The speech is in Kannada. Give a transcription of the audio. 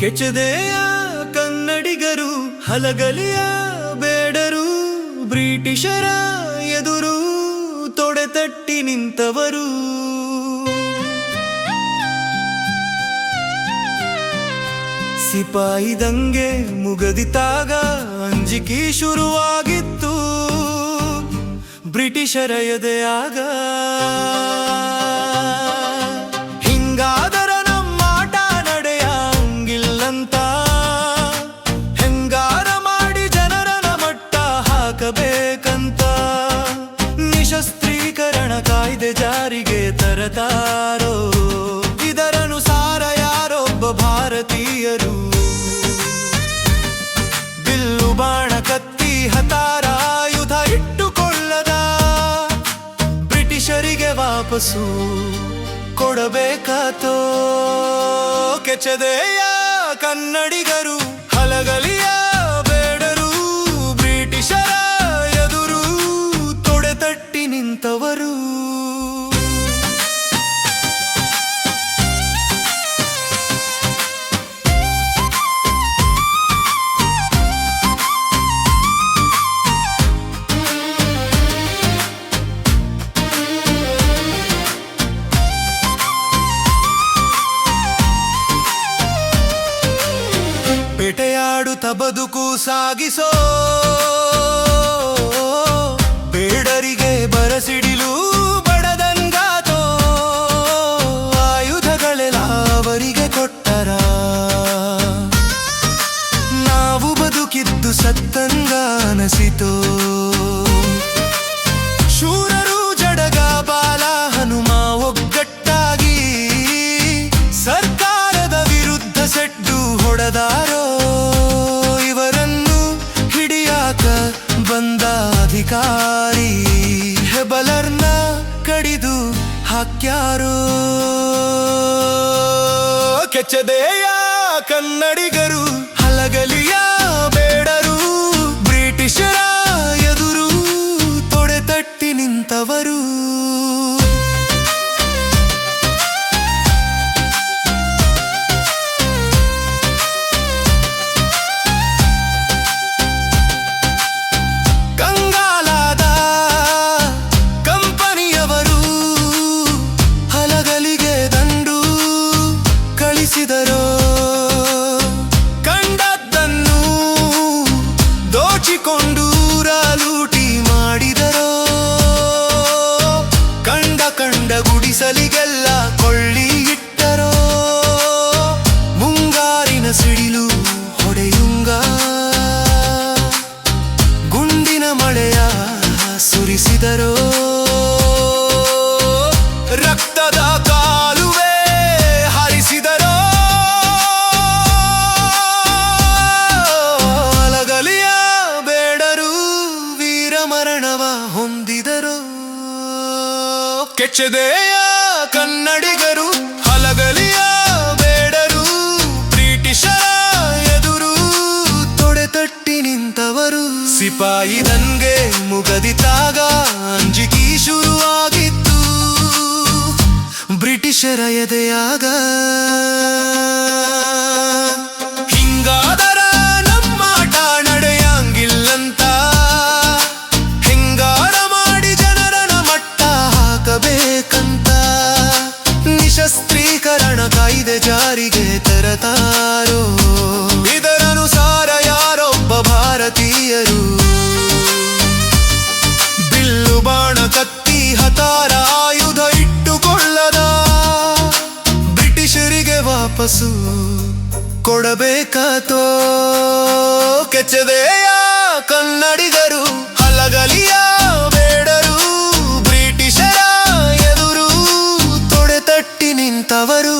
ಕೆಚ್ಚದೆಯ ಕನ್ನಡಿಗರು ಹಲಗಲಿಯ ಬೇಡರು, ಬ್ರಿಟಿಷರ ಎದುರು ತೊಡೆತಟ್ಟಿ ನಿಂತವರು. ಸಿಪಾಯಿ ದಂಗೆ ಮುಗದಿತಾಗ ಅಂಜಿಕೆ ಶುರುವಾಗಿತ್ತು ಬ್ರಿಟಿಷರ ಎದೆಯಾಗ. ಹಿಂಗಾದರ ನಮ್ಮಾಟ ನಡೆಯಂಗಿಲ್ಲಂತ, ಹೆಂಗಾರ ಮಾಡಿ ಜನರನ ಮಟ್ಟ ಹಾಕಬೇಕಂತ, ನಿಶಸ್ತ್ರೀಕರಣ ಕಾಯ್ದೆ ಜಾರಿಗೆ ತರತಾರೋ, ಇದರನುಸಾರ ಯಾರೊಬ್ಬ ಭಾರತೀಯರು ಬಿಲ್ಲು ಬಾಣ ಕತ್ತಿ ಹತಾರ ಆಯುಧ ಇಟ್ಟುಕೊಳ್ಳದ ಬ್ರಿಟಿಷರಿಗೆ ವಾಪಸ್ಸು ಕೊಡಬೇಕಾತೋ. ಕೆಚ್ಚದೆಯ ಕನ್ನಡಿಗರು ಹಲಗಲಿಯ ಬೇಡರು, ಬ್ರಿಟಿಷರ ಎದುರು ತೊಡೆತಟ್ಟಿ ನಿಂತವರು. ಬೇಟೆಯಾಡುತ್ತ ಬದುಕು ಸಾಗಿಸೋ ಬೇಡರಿಗೆ ಬರಸಿಡಿಲು ಬಡದಂಗಾತೋ, ಆಯುಧಗಳೆಲ್ಲ ಅವರಿಗೆ ಕೊಟ್ಟರ, ನಾವು ಬದುಕಿದ್ದು ಸತ್ತಂಗ ಅನಸಿತೋ. ಶೂರರು ಜಡಗ ಬಾಲ ಹನುಮ ಒಗ್ಗಟ್ಟಾಗಿ ಸರ್ಕಾರದ ವಿರುದ್ಧ ಸೆಡ್ಡು ಹೊಡೆದಾರೋ, ಬಂದ ಅಧಿಕಾರಿ ಹೆಬಲರ್ನ ಕಡಿದು ಹಾಕ್ಯಾರೋ. ಕೆಚ್ಚದೆಯ ಕನ್ನಡಿಗರು ಹಲಗಲಿಯ ಬೇಡರು, ಬ್ರಿಟಿಷರ ಎದುರು ತೊಡೆತಟ್ಟಿ ನಿಂತವರು. ಕಂಡದ್ದನ್ನು ದೋಚಿಕೊಂಡು ಲೂಟಿ ಮಾಡಿದರೋ, ಕಂಡ ಗುಡಿಸಲಿಗೆಲ್ಲ ಕೊಳ್ಳಿ ಇಟ್ಟರೋ, ಮುಂಗಾರಿನ ಸಿಡಿಲು ಹೊಡೆಯುಂಗ ಗುಂಡಿನ ಮಳೆಯ ಸುರಿಸಿದರೋ, ರಕ್ತದ ಕಾಲುವೆ ಹರಿಸಿದರೋ, ಮರಣವ ಹೊಂದಿದರು. ಕೆಚ್ಚದೆಯ ಕನ್ನಡಿಗರು ಹಲಗಲಿಯ ಬೇಡರು, ಬ್ರಿಟಿಷರ ಎದುರು ತೊಡೆತಟ್ಟಿ ನಿಂತವರು. ಸಿಪಾಯಿ ದಂಗೆ ಮುಗದಿತಾಗ ಅಂಜಿಕೆ ಶುರುವಾಗಿತ್ತು ಬ್ರಿಟಿಷರ ಎದೆಯಾಗ. ಹಿಂಗಾದರ ನಮ್ಮಾಟ ನಡೆಯಂಗಿಲ್ಲಂತ, ನಿಶಸ್ತ್ರೀಕರಣ ಕಾಯ್ದೆ ಜಾರಿಗೆ ತರತಾರೋ, ಇದರನುಸಾರ ಯಾರೊಬ್ಬ ಭಾರತೀಯರು ಬಿಲ್ಲು ಬಾಣ ಕತ್ತಿ ಹತಾರ ಆಯುಧ ಇಟ್ಟುಕೊಳ್ಳದ ಬ್ರಿಟಿಷರಿಗೆ ವಾಪಸ್ಸು ಕೊಡಬೇಕಾತೋ. ಕೆಚ್ಚದೆಯ ಕನ್ನಡಿಗರು ಹಲಗಲಿಯ ಬೇಡರು, ಬ್ರಿಟಿಷರ ಎದುರು ತೊಡೆತಟ್ಟಿ ನಿಂತವರು.